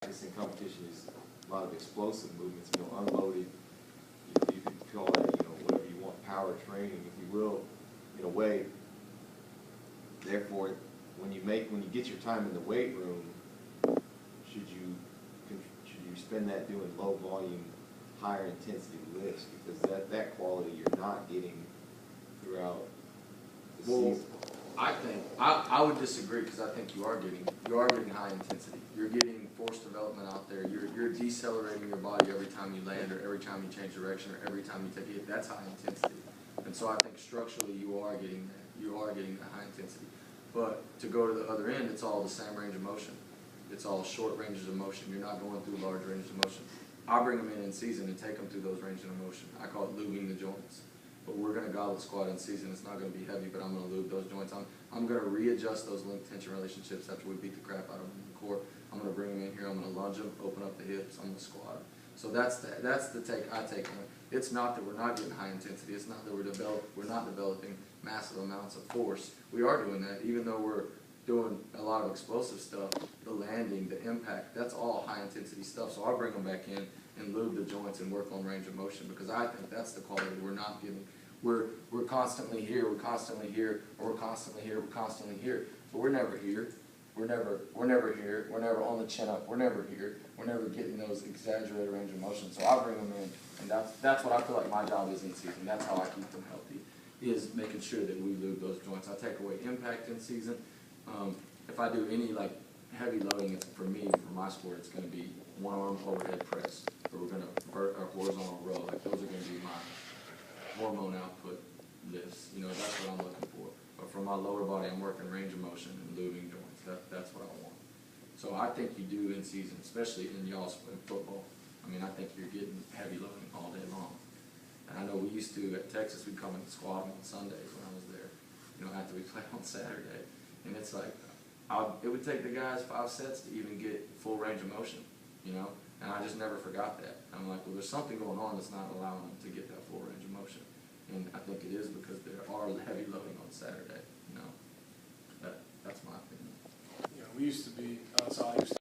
This in competition is a lot of explosive movements, unloaded. You could call it, whatever you want, power training, if you will, in a way. Therefore, when you get your time in the weight room, should you spend that doing low volume, higher intensity lifts, because that quality you're not getting throughout the season. I would disagree, because I think you are getting high intensity. You're getting force development out there. You're decelerating your body every time you land, or every time you change direction, or every time you take a hit. That's high intensity. And so I think structurally you are getting that. You are getting that high intensity. But to go to the other end, it's all the same range of motion. It's all short ranges of motion. You're not going through large ranges of motion. I bring them in season and take them through those ranges of motion. I call it lubing the joints. But we're going to goblet squat in season. It's not going to be heavy, but I'm going to lube those joints. I'm going to readjust those length tension relationships after we beat the crap out of them in the core. I'm going to bring them in here. I'm going to lunge them, open up the hips. I'm going to squat. So that's the take I take on it. It's not that we're not getting high intensity. It's not that we're not developing massive amounts of force. We are doing that, even though we're doing a lot of explosive stuff. The landing, the impact, that's all high intensity stuff. So I'll bring them back in and lube the joints and work on range of motion, because I think that's the quality we're not getting. We're constantly here, we're constantly here, or we're constantly here, we're constantly here. But we're never here. We're never here. We're never on the chin up. We're never here. We're never getting those exaggerated range of motion. So I bring them in, and that's what I feel like my job is in season. That's how I keep them healthy, is making sure that we lube those joints. I take away impact in season. If I do any heavy loading, it's for me, for my sport, it's going to be one arm overhead press, or we're going to vert our horizontal row. Those are going to be my hormone output lifts. That's what I'm looking for. But for my lower body, I'm working range of motion and lubing joints. That's what I want. So I think you do in season, especially in y'all's football. I think you're getting heavy loading all day long. And I know we used to, at Texas, we'd come and squat on Sundays when I was there, after we played on Saturday. And it's like, it would take the guys 5 sets to even get full range of motion, and I just never forgot that. I'm like, well, there's something going on that's not allowing them to get that full range of motion. And I think it is because there are heavy loading on Saturday, That's my opinion. We used to be, so I used to